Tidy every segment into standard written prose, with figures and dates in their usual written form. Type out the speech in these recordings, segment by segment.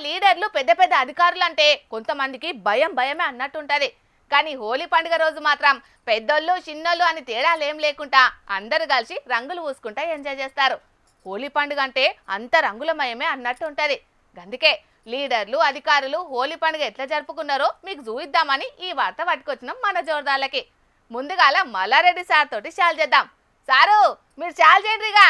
లీడర్లు పెద్ద పెద్ద అధికారులు అంటే కొంతమందికి భయమే అన్నట్టుంటది. కానీ హోలీ పండుగ రోజు మాత్రం పెద్దోళ్ళు చిన్నోళ్ళు అని తేడాలేం లేకుండా అందరూ కలిసి రంగులు పూసుకుంటా ఎంజాయ్ చేస్తారు. హోలీ పండుగ అంటే అంత రంగులమయమే అన్నట్టు ఉంటది. అందుకే లీడర్లు అధికారులు హోలీ పండుగ ఎట్లా జరుపుకున్నారో మీకు చూయిద్దామని ఈ వార్త పట్టుకొచ్చినాం మన జోర్దార్లకి. ముందుగాల మల్లారెడ్డి సార్ తోటి చాలు చేద్దాం. సారు మీరు చాలు చేయండిగా.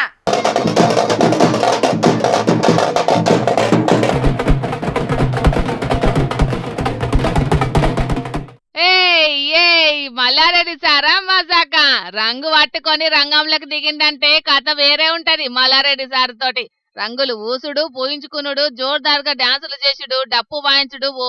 మల్లారెడ్డి సారా మజాక రంగు పట్టుకొని రంగంలోకి దిగిందంటే కథ వేరే ఉంటది. మల్లారెడ్డి సార్ తోటి రంగులు ఊసుడు పూయించుకునుడు జోర్దార్గా డాన్సులు చేసుడు డప్పు వాయించుడు ఓ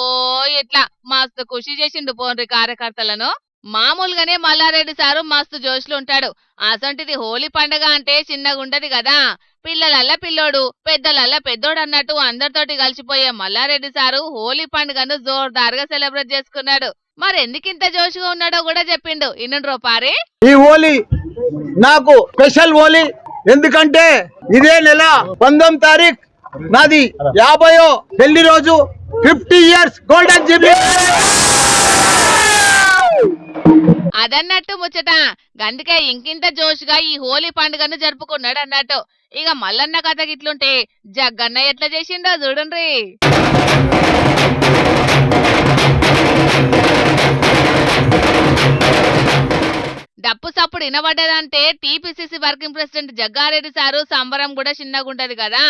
ఇట్లా మస్తు ఖుషి చేసిండు పోన్రి కార్యకర్తలను. మామూలుగానే మల్లారెడ్డి సారు మస్తు జోష్లు ఉంటాడు. అసంటిది హోలీ పండగ అంటే చిన్నగా ఉంటది కదా. పిల్లలల్లా పిల్లోడు పెద్దలల్లా పెద్దోడు అన్నట్టు అందరితోటి కలిసిపోయే మల్లారెడ్డి సారు హోలీ పండుగను జోర్దార్గా సెలబ్రేట్ చేసుకున్నాడు. మరి ఎందుకింత జోష్గా ఉన్నాడో కూడా చెప్పిండు. ఇన్నుండ్రో పారి. ఈ హోలీ నాకు స్పెషల్ హోలీ, ఎందుకంటే ఇదే నెల 19వ తారీఖు నాది 50వ పెళ్లి రోజు. 50 years గోల్డెన్ జూబ్లీ. అదన్నట్టు ముచ్చట. గందుకే ఇంకింత జోష్గా ఈ హోలీ పండుగను జరుపుకున్నాడు అన్నట్టు. ఇక మల్లన్న కథ గిట్లుంటే జగ్గన్న ఎట్లా చేసిండో చూడండి. డప్పు సప్పుడు వినబడ్డదంటే TPCC working president Jagga Reddy sir సంబరం కూడా చిన్నగుంటది కదా.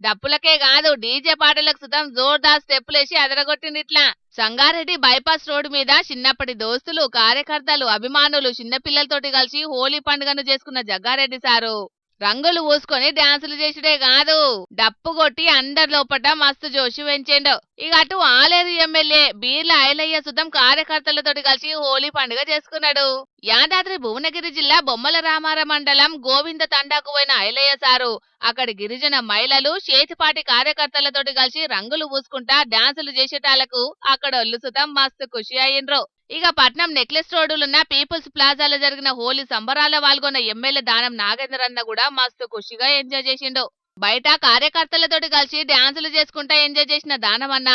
డప్పులకే కాదు డీజే పాటలకు సుతం జోర్దార్ స్టెప్పులేసి అదరగొట్టింది. ఇట్లా సంగారెడ్డి బైపాస్ రోడ్డు మీద చిన్నప్పటి దోస్తులు కార్యకర్తలు అభిమానులు చిన్నపిల్లలతోటి కలిసి హోలీ పండుగను చేసుకున్న జగ్గారెడ్డి సారు రంగులు పూసుకొని డాన్సులు చేసుడే కాదు డప్పు కొట్టి అందరి లోపట మస్తు జోషి పెంచేండు. ఇక అటు ఆలేరు ఎమ్మెల్యే బీర్ల ఐలయ్య సుతం కార్యకర్తలతోటి కలిసి హోలీ పండుగ చేసుకున్నాడు. యాదాద్రి భువనగిరి జిల్లా బొమ్మల రామార మండలం గోవింద తండాకు పోయిన ఐలయ్య సారు అక్కడి గిరిజన మహిళలు చేతిపాటి కార్యకర్తలతోటి కలిసి రంగులు పూసుకుంటా డాన్సులు చేసేటాలకు అక్కడ ఒళ్ళు సుతం మస్తు ఖుషి అయ్యిండ్రు. ఇక పట్నం నెక్లెస్ రోడ్డులున్న పీపుల్స్ ప్లాజాలో జరిగిన హోలీ సంబరాల్లో పాల్గొన్న ఎమ్మెల్యే దానం నాగేందర్ అన్న కూడా మస్తు ఖుషిగా ఎంజాయ్ చేసిండు. బయట కార్యకర్తలతోటి కలిసి డాన్సులు చేసుకుంటా ఎంజాయ్ చేసిన దానమన్న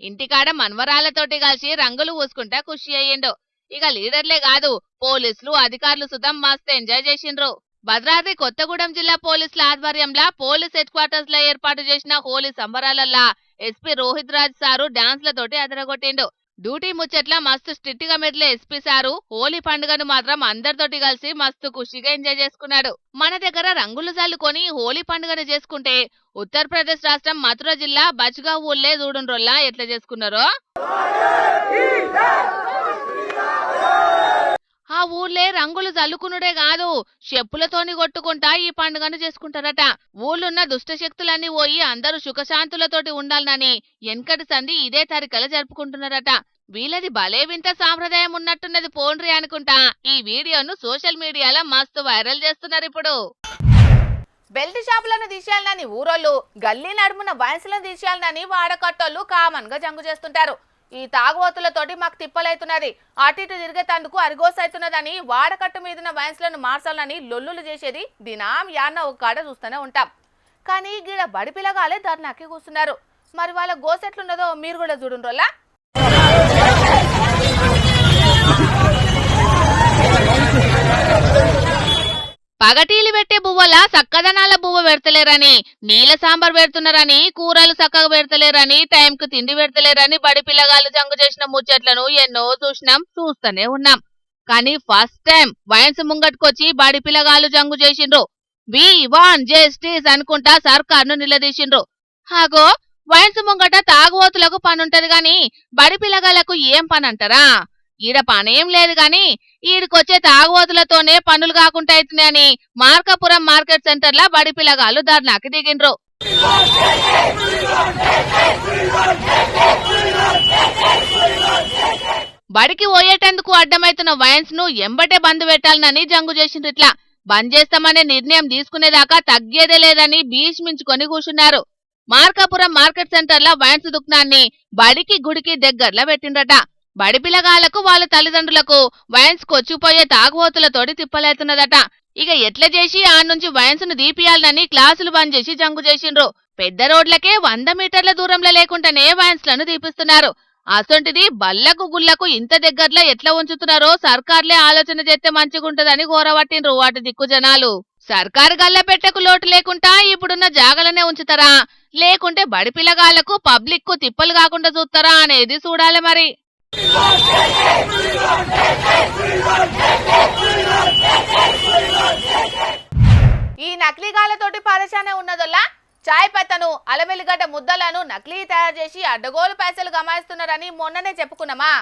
ఇంటికాడ మన్వరాలతోటి కలిసి రంగులు పూసుకుంటా ఖుషి అయ్యిండు. ఇక లీడర్లే కాదు పోలీసులు అధికారులు సుతం మస్తు ఎంజాయ్ చేసిండ్రు. భద్రాద్రి కొత్తగూడెం జిల్లా పోలీసుల ఆధ్వర్యంలో పోలీస్ హెడ్ క్వార్టర్స్ లో ఏర్పాటు చేసిన హోలీ సంబరాలల్లా ఎస్పీ రోహిత్ రాజ్ సారు డాన్స్లతోటి అదరగొట్టిండు. డ్యూటీ ముచ్చట్ల మస్తు స్ట్రిక్ట్ గా మెడ్లే ఎస్పీ సారు హోలీ పండుగను మాత్రం అందరితోటి కలిసి మస్తు ఖుషిగా ఎంజాయ్ చేసుకున్నాడు. మన దగ్గర రంగులు చల్లుకొని హోలీ పండుగను చేసుకుంటే ఉత్తరప్రదేశ్ రాష్ట్రం మథుర జిల్లా బచ్గా ఊళ్ళే చూడుండ్రోల్లా ఎట్లా చేసుకున్నారో. ఆ ఊళ్ళే రంగులు చల్లుకునుడే కాదు చెప్పులతోని కొట్టుకుంటా ఈ పండుగను చేసుకుంటారట. ఊళ్ళున్న దుష్టశక్తులన్నీ పోయి అందరూ సుఖశాంతులతోటి ఉండాలని ఎన్కటి సంధి ఇదే తారీఖుల జరుపుకుంటున్నారట. వీళ్ళది భలే వింత సాంప్రదాయం ఉన్నట్టున్నది పోండ్రి అనుకుంటా ఈ వీడియోను సోషల్ మీడియాలో మస్తు వైరల్ చేస్తున్నారు. ఇప్పుడు బెల్ట్ షాపులను తీసేయాలని ఊరోళ్ళు గల్లీ నడుమున వయసులను తీసేయాలని వాడకట్టోళ్ళు కామన్ గా జంగు చేస్తుంటారు. ఈ తాగుబోతులతోటి మాకు తిప్పలైతున్నది, అటు ఇటు తిరిగేతందుకు అరిగోసైతున్నదని వాడకట్టు మీదున్న వయసులను మార్చాలని లొల్లులు చేసేది దినాం యాన్న ఒక కాడ చూస్తూనే ఉంటాం. కానీ గీడ బడి పిల్లగాలే ధర్నాకి కూర్చున్నారు. మరి వాళ్ళ గోసెట్లున్నదో మీరు కూడా చూడుండ్రోలా. పగటీలు పెట్టే బువ్వల సక్కదనాల బువ్వ పెడతలేరని నీల సాంబార్ పెడుతున్నారని కూరలు చక్కగా పెడతలేరని టైంకు తిండి పెడతలేరని బడి పిల్లగాళ్ళు జంగు చేసిన ముచ్చట్లను ఎన్నో చూస్తూనే ఉన్నాం. కానీ ఫస్ట్ టైం వైన్స్ ముంగట్టుకొచ్చి బడి పిల్లగాళ్ళు జంగు చేసిండ్రు. వి వాంట్ జస్టిస్ అనుకుంటా సర్కార్ను నిలదీసిండ్రు. హాగో వైన్స్ ముంగట తాగుబోతులకు పనుంటది గాని బడి పిల్లగాళ్లకు ఏం పని అంటారా? ఈడ పనేం లేదు గాని ఈడికొచ్చే తాగుబోతులతోనే పనులు కాకుండా అవుతున్నాయని మార్కాపురం మార్కెట్ సెంటర్ లా బడి పిల్లగాళ్ళు ధర్నాకి దిగిండ్రు. బడికి పోయేటందుకు అడ్డమైతున్న వైన్స్ ను ఎంబటే బంద్ పెట్టాలని జంగు చేసిండ్రు. ఇట్లా బంద్ చేస్తామనే నిర్ణయం తీసుకునేదాకా తగ్గేదే లేదని భీష్మించుకొని కూర్చున్నారు. మార్కాపురం మార్కెట్ సెంటర్ లా వైన్స్ దుకాణాన్ని బడికి గుడికి దగ్గరలో పెట్టిండ్రట. బడి పిల్లగాళ్లకు వాళ్ళ తల్లిదండ్రులకు వైన్స్ కొచ్చిపోయే తాగుబోతులతోటి తిప్పలేతున్నదట. ఇక ఎట్లా చేసి ఆ నుంచి వైన్స్ ను దీపియాలనని క్లాసులు బంద్ చేసి జంగు చేసిండ్రు. పెద్ద రోడ్లకే 100 మీటర్ల దూరంలో లేకుండానే వ్యాన్స్లను తీపిస్తున్నారు. అసొంటిది బల్లకు గుల్లకు ఇంత దగ్గరలో ఎట్లా ఉంచుతున్నారో సర్కార్లే ఆలోచన చేస్తే మంచిగుంటదని గోరవట్టిండ్రు వాటి దిక్కు జనాలు. సర్కారు గల్లపెట్టకు లోటు లేకుండా ఇప్పుడున్న జాగలనే ఉంచుతారా, లేకుంటే బడి పిల్లగాళ్లకు పబ్లిక్ కు తిప్పలు కాకుండా చూస్తారా అనేది చూడాలి మరి. ఈ నకిలీగాలతోటి పరేషానే ఉన్నదల్లా చాయ్ పత్తను అలమెల్లిగడ్డ ముద్దలను నకిలీ తయారు చేసి అడ్డగోలు పైసలు గమాయిస్తున్నారని మొన్ననే చెప్పుకున్నామా.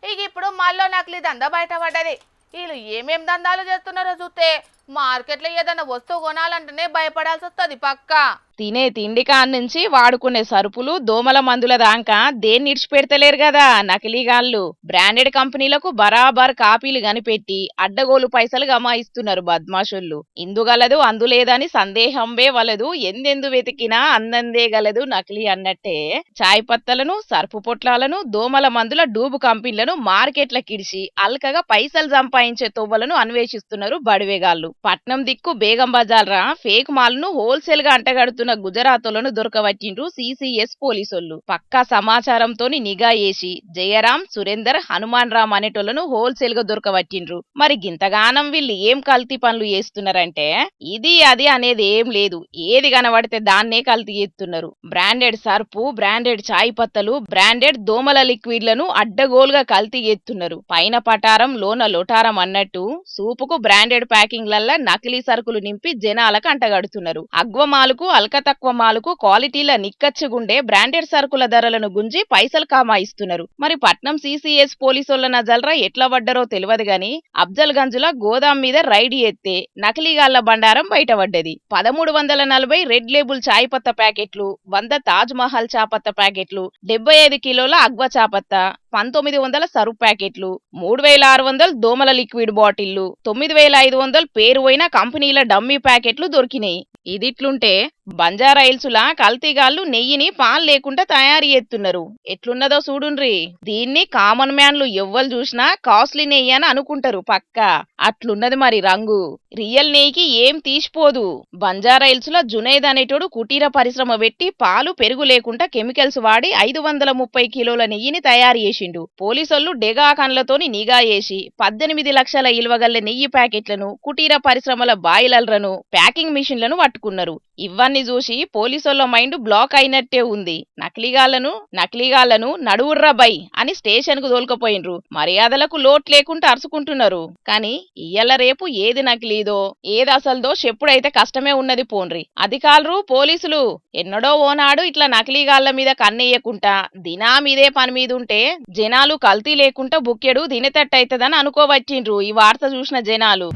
ఇక ఇప్పుడు మళ్ళీ నకిలీ దందా బయటపడ్డది. వీళ్ళు ఏమేం దందాలు చేస్తున్నారో చూస్తే మార్కెట్లో ఏదైనా వస్తువు కొనాలంటేనే భయపడాల్సి వస్తుంది పక్కా. తినే తిండి కాన్నుంచి వాడుకునే సరుపులు దోమల మందుల దాకా దేన్ని ఇడిచిపెడతలేరు కదా నకిలీగాళ్ళు. బ్రాండెడ్ కంపెనీలకు బరాబర్ కాపీలు కనిపెట్టి అడ్డగోలు పైసలు గమాయిస్తున్నారు బద్మాషుళ్ళు. ఇందుగలదు అందులేదని సందేహంవే వలదు, ఎందెందు వెతికినా అందందే గలదు నకిలీ అన్నట్టే చాయ్ పత్తలను, సర్పు పొట్లాలను, దోమల మందుల డూబు కంపెనీలను మార్కెట్లకిడిచి అల్కగా పైసలు సంపాదించే తొవ్వలను అన్వేషిస్తున్నారు బడివేగాళ్ళు. పట్నం దిక్కు బేగం బజార్రా ఫేక్ మాల్ను హోల్సేల్ గా అంటగడుతున్న గుజరాతోలను దొరకవట్టిండ్రు సిసిఎస్ పోలీసోళ్లు. పక్కా సమాచారంతోని నిఘా వేసి జయరాం, సురేందర్, హనుమాన్ రామ్ అనేటోళ్లను హోల్సేల్ గా దొరకవట్టిండ్రు. మరి గింతగానం వీళ్ళు ఏం కల్తీ పనులు చేస్తున్నారంటే ఇది అది అనేది ఏం లేదు, ఏది కనబడితే దాన్నే కల్తీ చేస్తున్నారు. బ్రాండెడ్ సర్పు, బ్రాండెడ్ చాయ్ పత్తలు, బ్రాండెడ్ దోమల లిక్విడ్లను అడ్డగోలుగా కల్తీ చేస్తున్నారు. పైన పటారం లోన లొటారం అన్నట్టు సూపుకు బ్రాండెడ్ ప్యాకింగ్లల్లా నకిలీ సరుకులు నింపి జనాలకు అంటగడుతున్నారు. అగ్వమాలకు అల్కతక్కువ మాలకు క్వాలిటీల నిక్కచ్చిగుండే బ్రాండెడ్ సరుకుల ధరలను గుంజి పైసలు కామాయిస్తున్నారు. మరి పట్నం సిసిఎస్ పోలీసోళ్ల నజల్రా ఎట్లా పడ్డారో తెలియదు గాని అఫ్జల్ గంజ్ లో గోదాం మీద రైడ్ ఎత్తే నకిలీగాళ్ల బండారం బయటపడ్డది. 1340 రెడ్ లేబుల్ చాయ్ పత్త ప్యాకెట్లు, 100 తాజ్ మహల్ చాపత్త ప్యాకెట్లు, 75 కిలోల అగ్వ చాపత్త, 1900 సరుపు ప్యాకెట్లు, 3600 దోమల లిక్విడ్ బాటిళ్లు, 9500 పేరు పోయిన కంపెనీల డమ్మీ ప్యాకెట్లు దొరికినాయి. ఇదిట్లుంటే బంజారాయిల్సులా కల్తీగాళ్లు నెయ్యిని పాలు లేకుండా తయారు చేస్తున్నారు. ఎట్లున్నదో చూడుండ్రి. దీన్ని కామన్ మ్యాన్లు ఎవ్వరు చూసినా కాస్ట్లీ నెయ్యి అని అనుకుంటారు పక్కా. అట్లున్నది మరి రంగు. రియల్ నెయ్యికి ఏం తీసిపోదు. బంజారాయిల్సులా జునైద్ అనేటోడు కుటీర పరిశ్రమ పెట్టి పాలు పెరుగు లేకుండా కెమికల్స్ వాడి 530 కిలోల నెయ్యిని తయారు చేసిండు. పోలీసోళ్లు డెగా కన్లతోని నిఘా చేసి 18 లక్షల ఇల్వగల్ల నెయ్యి ప్యాకెట్లను, కుటీర పరిశ్రమల బాయిలర్లను, ప్యాకింగ్ మిషన్లను పట్టుకున్నారు. ఇవన్నీ చూసి పోలీసోళ్ల మైండ్ బ్లాక్ అయినట్టే ఉంది. నకిలీగాళ్లను నడువుర్రా బై అని స్టేషన్ కు దోల్కపోయినరు. మర్యాదలకు లోటు లేకుండా అరుచుకుంటున్నారు. కానీ ఇయ్యాల రేపు ఏది నకిలీదో ఏది అసలుదో చెప్పుడైతే కష్టమే ఉన్నది పోన్రి. అధికారులు పోలీసులు ఎన్నడో ఓనాడు ఇట్లా నకిలీగాళ్ల మీద కన్నెయ్యకుండా దినా మీదే పని మీద ఉంటే జనాలు కల్తీ లేకుండా బుక్కెడు దినతట్టయితదని అనుకోవచ్చిండ్రు ఈ వార్త చూసిన జనాలు.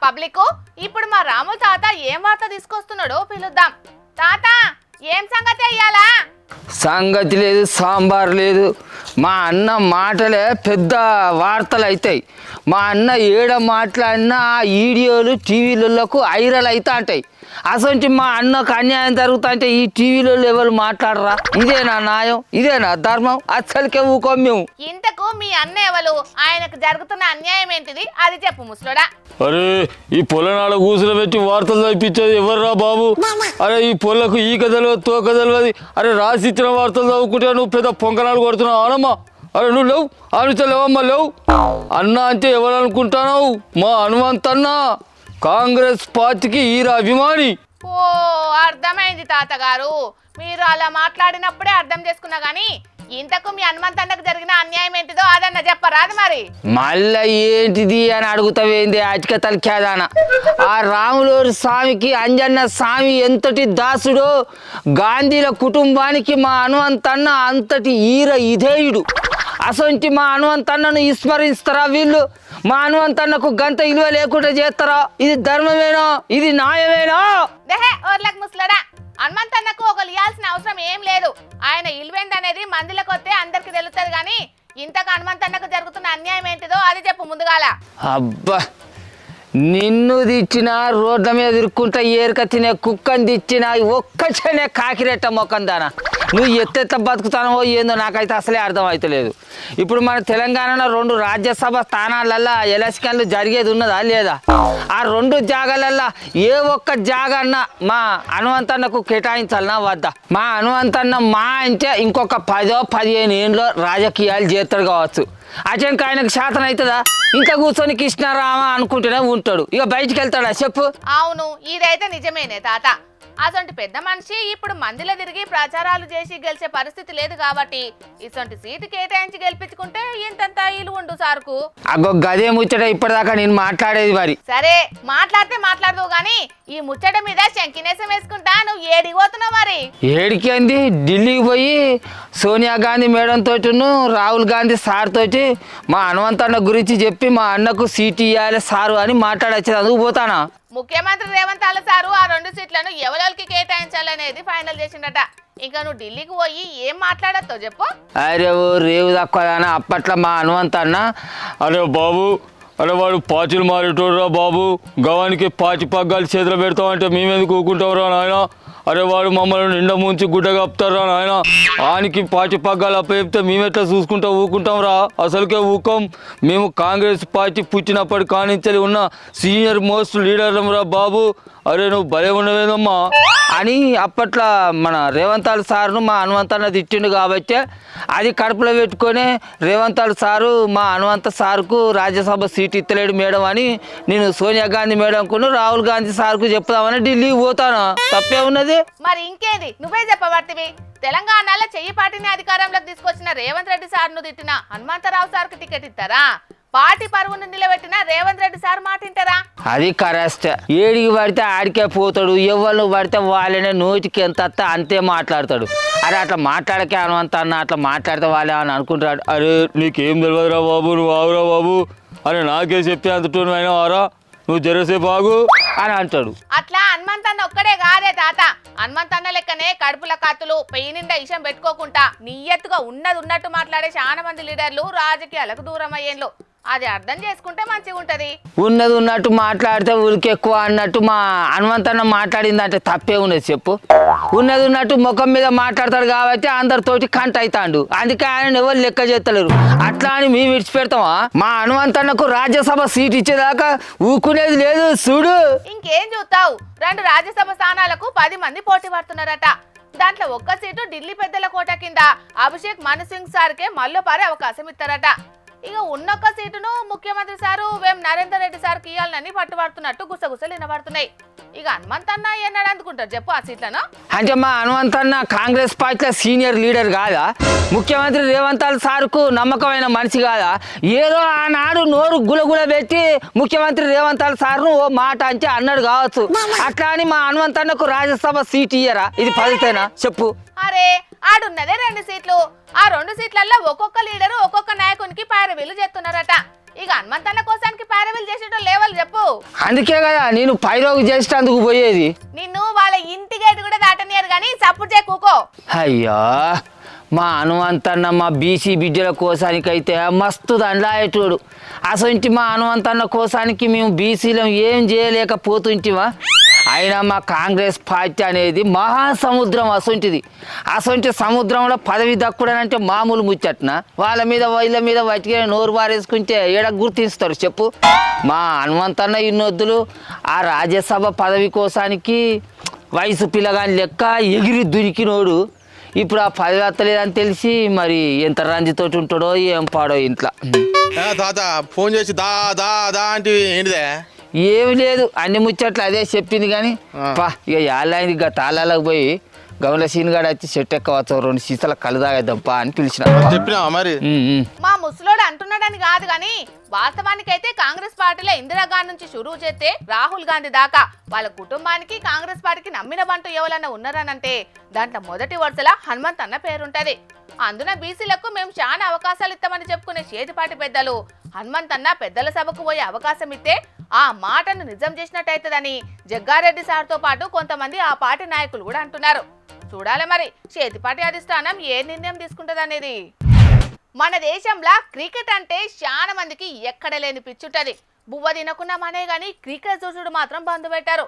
పబ్లిక్ ఇప్పుడు మా రాము తాత ఏం వార్త తీసుకొస్తున్నాడో పిలుద్దాం. తాత ఏం సంగతి అయ్యాలా? సంగతి లేదు, సాంబార్ లేదు. మా అన్న మాటలే పెద్ద వార్తలు అవుతాయి. మా అన్న ఏడ మాట్లాడినా ఆ వీడియోలు టీవీలకు వైరల్ అవుతా ఉంటాయి. అసలు మా అన్నకు అన్యాయం జరుగుతా అంటే ఈ టీవీలో ఎవరు మాట్లాడరా? ఇదేనా న్యాయం? ఇదేనా ధర్మం? అసలుకే ఊకోం మేము. ఇంతకు మీ అన్న ఎవరు? ఆయనకు జరుగుతున్న అన్యాయం ఏంటిది అది చెప్పు ముసలోడా. అరే ఈ పొలనాడ కూసులు పెట్టి వార్తలు చదివించేది ఎవర్రా బాబు? అరే ఈ పొలకు ఈ కథలు తోక తెలియదు. అరే రాసి ఇచ్చిన వార్తలు చదువుకుంటే నువ్వు పెద్ద పొంకనాలు కొడుతున్నావు అనమ్మా. అరే నువ్వు లేవు ఆలోచలేవమ్మా లేవు. అన్న అంటే ఎవరు అనుకుంటున్నావు? మా హనుమంతన్న కాంగ్రెస్ పార్టీకి ఈర అభిమాని. ఓ అర్థమైంది తాతగారు. మీరు అలా మాట్లాడినప్పుడే అర్థం చేసుకున్నా గానీ ఇంతకు మీ హనుమంతన్నకు జరిగిన అన్యాయం ఏంటిదో అదన్న చెప్పరాదు మరి. మళ్ళా ఏంటిది అని అడుగుతావేంది అటిక తలకేదాన? ఆ రాములూరు స్వామికి అంజన్న స్వామి ఎంతటి దాసుడో గాంధీల కుటుంబానికి మా హనుమంతన్న అంతటి ఈర ఇధేయుడు. అసొంటి మా హనుమంతన్నను విస్మరిస్తారా వీళ్ళు? మా హనుమంతన్నకు గంత ఇలువ లేకుండా చేస్తారా? ఇది ధర్మమేనా? ఇది న్యాయమేనా? దేహే ఓర్లకు ముసలడా, హనుమంతన్నకు ఒకరు ఇవ్వాల్సిన అవసరం ఏం లేదు. ఆయన ఇల్వేందనేది మందిలకు వస్తే అందరికి తెలుస్తుంది గాని ఇంతకు హనుమంతన్నకు జరుగుతున్న అన్యాయం ఏంటిదో అది చెప్పు ముందుగాల. అబ్బా నిన్ను తెచ్చిన రోడ్ల మీద ఇరుక్కుంటా ఏరుక తినే కుక్కని తెచ్చిన ఒక్కచనే కాకిరెట్ట మొక్కం దానా. నువ్వు ఎత్తెత్త బతుకుతానో ఏందో నాకైతే అసలే అర్థం అవుతలేదు. ఇప్పుడు మన తెలంగాణలో 2 రాజ్యసభ స్థానాలల్లో ఎలక్షన్లు జరిగేది ఉన్నదా లేదా? ఆ 2 జాగాలల్లో ఏ ఒక్క జాగా అన్నా మా హనుమంతన్నకు కేటాయించాలన్నా వద్దా? మా హనుమంతన్న మా అంటే ఇంకొక 10-15 ఏళ్ళలో రాజకీయాలు చేస్తాడు కావచ్చు. అటెంక ఆయనకు శాతం అవుతుందా? ఇంట్లో కూర్చొని కృష్ణారామ అనుకుంటూనే ఉంటాడు, ఇక బయటికి వెళ్తాడా చెప్పు? అవును, ఇదైతే నిజమేనే తాత. అసొంటి పెద్ద మనిషి ఇప్పుడు మందిలో తిరిగి ప్రచారాలు చేసి గెలిచే పరిస్థితి లేదు కాబట్టి ఇసొంటి సీటు కేటాయించి గెలిపించుకుంటే ఇంతంత ఇల్లు ఉండు సార్కు. అగో గదే ముచ్చట ఇప్పటిదాకా నేను మాట్లాడేది మరి. సరే మాట్లాడితే మాట్లాడదు గాని ఈ ముచ్చట మీద శంకినేసం వేసుకుంటా నువ్వు ఏడికి పోతున్నావు మరి? ఏడికి అంది ఢిల్లీకి పోయి సోనియా గాంధీ మేడం తోటిను రాహుల్ గాంధీ సార్ తోటి మా హనుమంతన్న గురించి చెప్పి మా అన్నకు సీటు ఇవ్వాలి సారు అని మాట్లాడొచ్చేది, అందుకు పోతానా? ముఖ్యమంత్రి రేవంత్ అల్ల సారు ఆ 2 సీట్లను ఎవరికి కేటాయించాలనేది ఫైనల్ చేసిండట. ఇంకా నువ్వు ఢిల్లీకి పోయి ఏం మాట్లాడతావు చెప్పు? అరే ఓ రేవు తక్కువ అప్పట్లో మా హనుమంతన్న అరే బాబు, అరే వాడు పాచిలు మారేటోడురా బాబు, గవానికి పాచి పగ్గాలు చేతులు పెడతామంటే మేమెందుకు ఊకుంటావురా నాయన? అరే వాడు మమ్మల్ని నిండా ముంచి గుడ్డ కప్పుతారా నాయన? ఆనికి పాచి పగ్గాలు అప్పచెప్తే మేమెట్లా చూసుకుంటా ఊకుంటాం రా? అసలుకే ఊకం. మేము కాంగ్రెస్ పార్టీ పుట్టినప్పటి కానించలి ఉన్న సీనియర్ మోస్ట్ లీడర్లం రా బాబు. అరే నువ్వు భలే ఉండవేదమ్మా అని అప్పట్లో మన రేవంతాల్ సార్ను మా హనుమంతన్న తిట్టిండు కాబట్టి అది కడుపులో పెట్టుకొని రేవంతాల్ సారు మా హనుమంత సార్కు రాజ్యసభ సీట్ ఇత్తలేడు మేడం అని నేను సోనియా గాంధీ మేడంకును రాహుల్ గాంధీ సార్కు చెప్తామని ఢిల్లీకి పోతాను. తప్పే ఉన్నది? మరి ఇంకేది, నువ్వే చెప్పబడితివి. తెలంగాణలో చెయ్యి పార్టీని అధికారంలోకి తీసుకొచ్చిన రేవంత్ రెడ్డి సార్ను తిట్టిన హనుమంతరావు సార్కు టికెట్ ఇస్తారా? పార్టీ పరువును నిలబెట్టిన రేవంత్ రెడ్డి సార్ మాట వింటారా? అది కరెక్ట్. ఏడికి పడితే ఆడికే పోతాడు, ఎవరు పడితే వాళ్ళనే నోటికి ఎంత వస్తే అంతే మాట్లాడతాడు. అరే అట్లా మాట్లాడకే హనుమంతన్న, అట్లా మాట్లాడితే వాళ్ళే అని అనుకుంటాడు. అరే నీకేం తెలియదురా బాబు, నువ్వు ఆవురా బాబు. అరే నాకే చెప్తే అంతటూ అయినా వారా, నువ్వు జరసేపు ఆగు అని అంటాడు. అట్లా హనుమంతన్న ఒక్కడే కాదే తాత. హనుమంతన్న లెక్కనే కడుపుల కత్తులు పెయి నిండా ఇషం పెట్టుకోకుండా నియ్యత్తుగా ఉన్నది ఉన్నట్టు మాట్లాడే చాలా మంది లీడర్లు రాజకీయాలకు దూరం అయ్యేళ్ళు. అది అర్థం చేసుకుంటే మంచిగా ఉంటది. ఉన్నది ఉన్నట్టు మాట్లాడితే ఊరికి ఎక్కువ అన్నట్టు మా హనుమంతన్న మాట్లాడిందంటే తప్పే ఉన్నది చెప్పు? ఉన్నది ఉన్నట్టు ముఖం మీద మాట్లాడతాడు కాబట్టి అందరితోటి కంట అవుతాడు, అందుకే ఆయన ఎవరు లెక్క చేస్తలేరు. అట్లా అని మేము విడిచిపెడతామా? మా హనుమంతన్నకు రాజ్యసభ సీట్ ఇచ్చేదాకా ఊకునేది లేదు చూడు. ఇంకేం చూస్తావు, 2 రాజ్యసభ స్థానాలకు 10 మంది పోటీ పడుతున్నారట. దాంట్లో ఒక్క సీటు ఢిల్లీ పెద్దల కోట కింద అభిషేక్ మను సింగ్ సార్కే మళ్ళీ అవకాశం ఇస్తారట. ఇక ఉన్నొక్క సీటును ముఖ్యమంత్రి సారు వేం నరేందర్ రెడ్డి సార్కి ఇవ్వాలని పట్టుబడుతున్నట్టు గుసగుసలు వినబడుతున్నాయి. ఇక హనుమంతన్న ఏనాడు అందుకుంటారు చెప్పు ఆ సీట్లను? అంటే మా హనుమంతన్న కాంగ్రెస్ పార్టీలో సీనియర్ లీడర్ కాదా? ముఖ్యమంత్రి రేవంత్ సార్కు నమ్మకమైన మనిషి కాదా? ఏదో ఆనాడు నోరు గులగుల పెట్టి ముఖ్యమంత్రి రేవంత్ సార్ను ఓ మాట అంటే అన్నాడు కావచ్చు. అట్లా అని మా హనుమంతన్నకు రాజ్యసభ సీట్ ఇయ్యరా? ఇది పద్ధతేనా చెప్పు? అరే ఆడున్నదే 2 సీట్లు. ఆ 2 సీట్లలో ఒక్కొక్క లీడరు ఒక్కొక్క నాయకునికి పారవీలు చేస్తున్నారట. ఇక హనుమంతన్న కోసానికి పారవీలు చేసేటో లేవాలి చెప్పు? అందుకే కదా నేను పైరోగు చేసేందుకు పోయేది. నిన్ను వాళ్ళ ఇంటి గేటు కూడా దాటనియరు కానీ సపోర్ట్ చేయ కూకో. అయ్యా మా హనుమంతన్న మా బీసీ బిడ్డల కోసానికైతే మస్తు దండాయేటోడు. అసొంటి మా హనుమంతన్న కోసానికి మేము బీసీలం ఏం చేయలేకపోతుంటివా? అయినా మా కాంగ్రెస్ పార్టీ అనేది మహాసముద్రం అసొంటిది. అసొంటి సముద్రంలో పదవి దక్కుడనంటే మామూలు ముచ్చట్న? వాళ్ళ మీద వీళ్ళ మీద వటిగా నోరు బారేసుకుంటే ఏడ గుర్తిస్తారు చెప్పు? మా హనుమంతన్న ఇన్నొద్దులు ఆ రాజ్యసభ పదవి కోసానికి వయసు పిల్లగాని లెక్క ఎగిరి దురికినోడు ఇప్పుడు ఆ పదవి వస్తలేదని తెలిసి మరి ఎంత రంజితోటి ఉంటాడో ఏం పాడో ఇంట్లో. తాత ఫోన్ చేసి దా దా దా అంటే ఏంటిదే? ఏమి లేదు, అన్ని ముచ్చట్లు అదే చెప్పింది కానీ పా ఇక యాళ్ళైంది. ఇక తాళాలకు పోయి గమల సీన్గాడు వచ్చి చెట్టు ఎక్కవచ్చు 2 సీసాల కళ్ళు తాగేద్దాంపా అని పిలిచిన. చెప్పినా మరి? మా ముసలోడు అంటున్నాడని కాదు గాని వాస్తవానికైతే కాంగ్రెస్ పార్టీలో ఇందిరాగాంధీ నుంచి షురూ చేస్తే రాహుల్ గాంధీ దాకా వాళ్ళ కుటుంబానికి కాంగ్రెస్ పార్టీకి నమ్మిన బంటూ ఎవరన్నా ఉన్నారనంటే దాంట్లో మొదటి వరుసలో హనుమంత్ అన్న పేరుంటది. అందున బీసీలకు మేము చాలా అవకాశాలు ఇస్తామని చెప్పుకునే చేతిపాటి పెద్దలు హనుమంత్ అన్న పెద్దల సభకు పోయే అవకాశం ఇస్తే ఆ మాటను నిజం చేసినట్టయితదని జగ్గారెడ్డి సార్తో పాటు కొంతమంది ఆ పార్టీ నాయకులు కూడా అంటున్నారు. చూడాలి మరి చేతిపాటి అధిష్టానం ఏ నిర్ణయం తీసుకుంటదనేది. మన దేశంలో క్రికెట్ అంటే చాలా మందికి ఎక్కడ లేని పిచ్చుంటది. బువ్వ తినకున్నామనే గాని క్రికెట్ చూసుడు మాత్రం బంద్ పెట్టారు.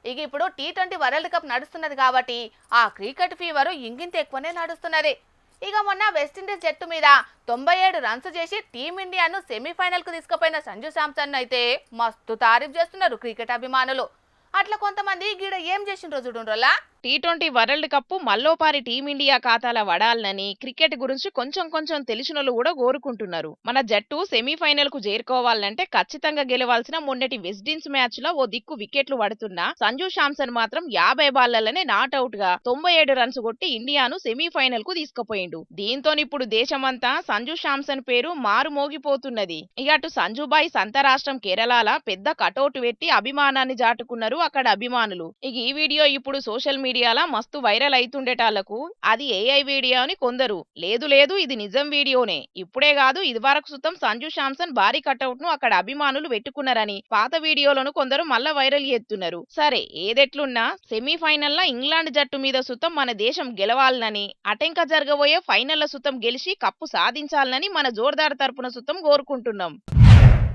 ఇక ఇప్పుడు T20 వరల్డ్ కప్ నడుస్తున్నది కాబట్టి ఆ క్రికెట్ ఫీవర్ ఇంకింత ఎక్కువనే నడుస్తున్నది. ఇక మొన్న వెస్టిండీస్ జట్టు మీద 97 రన్స్ చేసి టీమిండియాను సెమీఫైనల్ కు తీసుకుపోయిన సంజు శాంసన్ అయితే మస్తు తారీఫ్ చేస్తున్నారు క్రికెట్ అభిమానులు. అట్లా కొంతమంది గీడ ఏం చేసిండ్రో చూడుండ్రోలా. T20 వరల్డ్ కప్ మల్లోపారి టీమిండియా ఖాతాల వడాలని క్రికెట్ గురించి కొంచెం తెలిసినోళ్ళు కూడా కోరుకుంటున్నారు. మన జట్టు సెమీఫైనల్ కు చేరుకోవాలంటే ఖచ్చితంగా గెలవాల్సిన మొన్నటి వెస్టిండీస్ మ్యాచ్ లో ఓ దిక్కు వికెట్లు పడుతున్నా సంజు శాంసన్ మాత్రం 50 బాళ్లలోనే నాట్అవుట్ గా 97 రన్స్ కొట్టి ఇండియాను సెమీఫైనల్ కు తీసుకుపోయిండు. దీంతో ఇప్పుడు దేశమంతా సంజు శాంసన్ పేరు మారు మోగిపోతున్నది. ఇక అటు సంజుబాయ్ సంత రాష్ట్రం కేరళల పెద్ద కటౌట్ పెట్టి అభిమానాన్ని జాటుకున్నారు అక్కడ అభిమానులు. ఇక ఈ వీడియో ఇప్పుడు సోషల్ మీడియాలో మస్తు వైరల్ అయితుండేటాళ్లకు అది ఏఐ వీడియో అని కొందరు, లేదు ఇది నిజం వీడియోనే, ఇప్పుడే కాదు ఇదివరకు సుతం సంజు శాంసన్ భారీ కటౌట్ ను అక్కడ అభిమానులు పెట్టుకున్నారని పాత వీడియోలను కొందరు మళ్ళా వైరల్ చేస్తున్నారు. సరే ఏదెట్లున్నా సెమీఫైనల్ లో ఇంగ్లాండ్ జట్టు మీద సుతం మన దేశం గెలవాలనని అటెంక జరగబోయే ఫైనల్ సుతం గెలిచి కప్పు సాధించాలని మన జోర్దార్ తరపున సుతం కోరుకుంటున్నాం.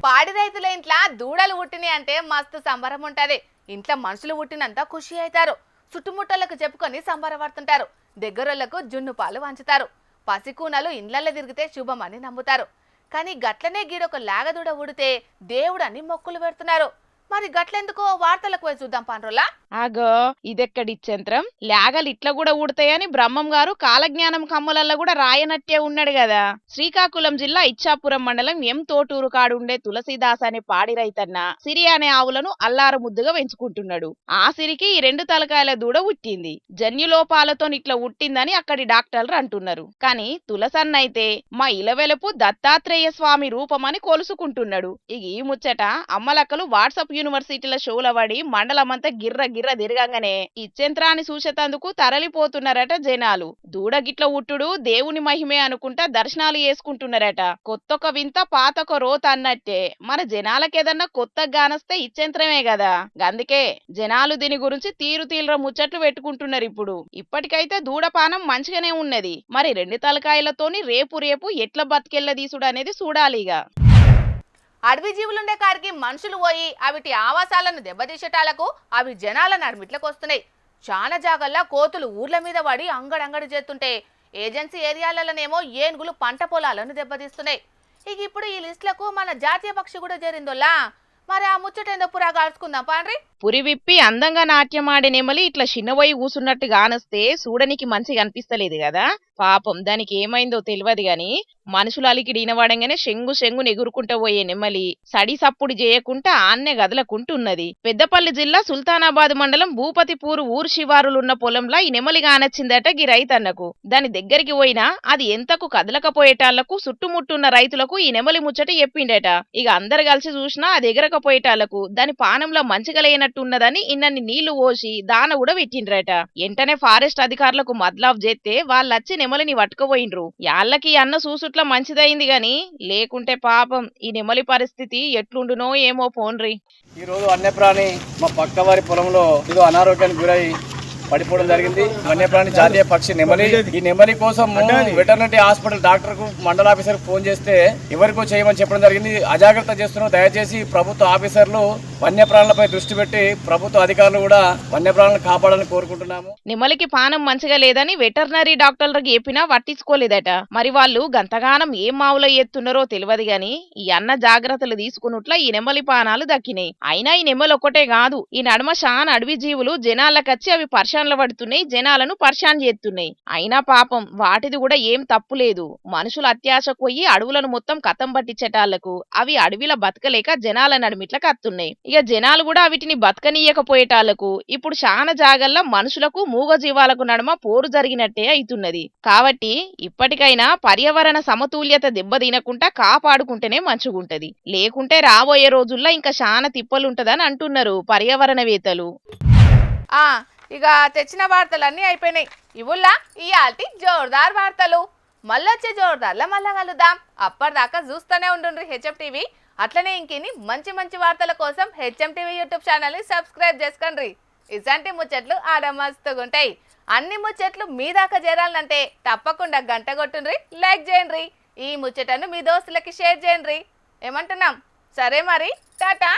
పాడి రైతుల ఇంట్లో దూడలు పుట్టినాయి అంటే మస్తు సంబరం ఉంటది. ఇంట్లో మనుషులు పుట్టినంత ఖుషి అవుతారు. చుట్టుముట్టలకు చెప్పుకొని సంబరపడుతుంటారు. దగ్గరలకు జున్ను పాలు వంచుతారు. పసికూనలు ఇండ్లల్లో తిరిగితే శుభమని నమ్ముతారు. కానీ గట్లనే గీడొక లాగదూడ ఉడితే దేవుడని మొక్కులు పెడుతున్నారు. మరి గట్లెందుకో వార్తలకు పోయి చూద్దాం పాండ్రోలా. ఆగో ఇదెక్కడిచ్చంత్రం, లాగలు ఇట్లా కూడా ఊడతాయని బ్రహ్మం గారు కాలజ్ఞానం కమ్మలల్లో కూడా రాయనట్టే ఉన్నాడు కదా. శ్రీకాకుళం జిల్లా ఇచ్చాపురం మండలం ఎం తోటూరు కాడుండే తులసీదాస్ అనే పాడి రైతన్న సిరి అనే ఆవులను అల్లారు ముద్దుగా పెంచుకుంటున్నాడు. ఆ సిరికి ఈ 2 తలకాయల దూడ ఉట్టింది. జన్యులోపాలతో ఇట్లా ఉట్టిందని అక్కడి డాక్టర్లు అంటున్నారు. కానీ తులసన్న అయితే మా ఇలవెలుపు దత్తాత్రేయ స్వామి రూపమని కొలుసుకుంటున్నాడు. ఇక ఈ ముచ్చట అమ్మలక్కలు వాట్సాప్ యూనివర్సిటీల షోల పడి మండలమంతా గిర్ర తిరగంగానే ఇచ్చెంత్రాన్ని చూసేతందుకు తరలిపోతున్నారట జనాలు. దూడ గిట్ల ఉట్టుడు దేవుని మహిమే అనుకుంటా దర్శనాలు చేసుకుంటున్నారట. కొత్తొక వింత పాతొక రోత అన్నట్టే మన జనాలకేదన్నా కొత్తగా గానొస్తే ఇచ్చెంత్రమే కదా. అందుకే జనాలు దీని గురించి తీర ముచ్చట్లు పెట్టుకుంటున్నారు. ఇప్పటికైతే దూడపానం మంచిగానే ఉన్నది. మరి 2 తలకాయలతోని రేపు ఎట్లా బతికెళ్ళ తీసుడు అనేది చూడాలిగా. అడవి జీవులుండే కాడికి మనుషులు పోయి అవిటి ఆవాసాలను దెబ్బతీసేటాలకు అవి జనాల నడిమిట్లకు వస్తున్నాయి. చాలా జాగల్లా కోతులు ఊర్ల మీద పడి అంగడంగడి చేస్తుంటే ఏజెన్సీ ఏరియాలలోనేమో ఏనుగులు పంట పొలాలను దెబ్బతీస్తున్నాయి. ఇక ఇప్పుడు ఈ లిస్టులకు మన జాతీయ పక్షి కూడా చేరిందోలా. మరి ఆ ముచ్చటేందో పురా కాల్చుకుందాం పాండ్రి. పురి విప్పి అందంగా నాట్యమాడే నెమలి ఇట్లా చిన్నవై కూసున్నట్టు గానొస్తే చూడనికి మంచిగా అనిపిస్తలేదు కదా. పాపం దానికి ఏమైందో తెలియదు గాని మనుషులు అలికిడి ఇనవాడంగానే శంగు ఎగురుకుంటూ పోయే నెమలి సడి సప్పుడు చేయకుండా ఆన్నే గదలకుంటున్నది. పెద్దపల్లి జిల్లా సుల్తానాబాద్ మండలం భూపతిపూర్ ఊరు శివారులున్న పొలంలో ఈ నెమలి గానొచ్చిందట గి రైతన్నకు. దాని దగ్గరికి పోయినా అది ఎంతకు కదలకపోయేటాళ్లకు చుట్టుముట్టున్న రైతులకు ఈ నెమలి ముచ్చట చెప్పిండట. ఇక అందరు కలిసి చూసినా అది ఎగరకపోయేటాళ్లకు దాని పానంలో మంచిగా లేనట్టున్నదని ఇన్నన్ని నీళ్లు పోసి దాన కూడా పెట్టిండ్రట. వెంటనే ఫారెస్ట్ అధికారులకు మద్లాఫ్ చేస్తే వాళ్ళొచ్చి నెమలిని పట్టుకుపోయిండ్రు. యాళ్ళకి అన్న చూసుట్లా మంచిదైంది గాని లేకుంటే పాపం ఈ నెమలి పరిస్థితి ఎట్లుండునో ఏమో పోన్రి. ఈ రోజు వన్యప్రాణి మా పక్క వారి పొలంలో ఏదో అనారోగ్యానికి గురై పడిపోవడం జరిగింది. వన్యప్రాణి జాతీయ పక్షి నెమలి. ఈ నెమలి కోసం వెటర్నరీ హాస్పిటల్ డాక్టర్ కు మండల ఆఫీసర్ ఫోన్ చేస్తే ఎవరికో చేయమని చెప్పడం జరిగింది. అజాగ్రత్త చేస్తున్నాం, దయచేసి ప్రభుత్వ ఆఫీసర్లు వన్యప్రాణులపై దృష్టి పెట్టి ప్రభుత్వ అధికారులు కూడా వన్యప్రాణులను కాపాడాలని కోరుకుంటున్నాము. నెమలికి పానం మంచిగా లేదని వెటర్నరీ డాక్టర్లకు చెప్పినా పట్టించుకోలేదట. మరి వాళ్ళు గంతగానం ఏం మావులో ఎత్తున్నారో తెలియదు గాని ఈ అన్న జాగ్రత్తలు తీసుకున్నట్ల ఈ నెమలి పానాలు దక్కినాయి. అయినా ఈ నెమలి ఒక్కటే కాదు, ఈ నడుమ షాన్ అడవి జీవులు జనాలకచ్చి అవి పర్షాన్లు పడుతున్నాయి, జనాలను పర్షాన్ చేస్తున్నాయి. అయినా పాపం వాటిది కూడా ఏం తప్పు లేదు. మనుషులు అత్యాశకు పోయి అడవులను మొత్తం కథం పట్టించేటాళ్లకు అవి అడవిలో బతకలేక జనాల నడిమిట్ల కత్తున్నాయి. ఇక జనాలు కూడా వీటిని బతకనీయకపోయేటాళ్లకు ఇప్పుడు చాలా జాగల్లా మనుషులకు మూగ జీవాలకు నడుమ పోరు జరిగినట్టే అవుతున్నది. కాబట్టి ఇప్పటికైనా పర్యావరణ సమతుల్యత దెబ్బతినకుండా కాపాడుకుంటేనే మంచిగుంటది. లేకుంటే రాబోయే రోజుల్లో ఇంకా చాలా తిప్పలుంటదని అంటున్నారు పర్యావరణవేత్తలు. ఇక తెచ్చిన వార్తలన్నీ అయిపోయినాయి. ఇవుల్లా ఇయాల్టి జోర్దార్ వార్తలు. మళ్ళొచ్చే జోర్దార్లో మళ్ళా కలుద్దాం. అప్పటిదాకా చూస్తూనే ఉండుండ్రి హెచ్ఎం టీవీ. అట్లనే ఇంకిని మంచి వార్తల కోసం హెచ్ఎం టీవీ యూట్యూబ్ ఛానల్ని సబ్స్క్రైబ్ చేసుకోండి. ఇలాంటి ముచ్చట్లు ఆడ మస్తుగుంటాయి. అన్ని ముచ్చట్లు మీ దాకా చేరాలంటే తప్పకుండా గంట కొట్టుండ్రి, లైక్ చేయండి. ఈ ముచ్చటను మీ దోస్తులకి షేర్ చేయండి. ఏమంటున్నాం? సరే మరి టాటా.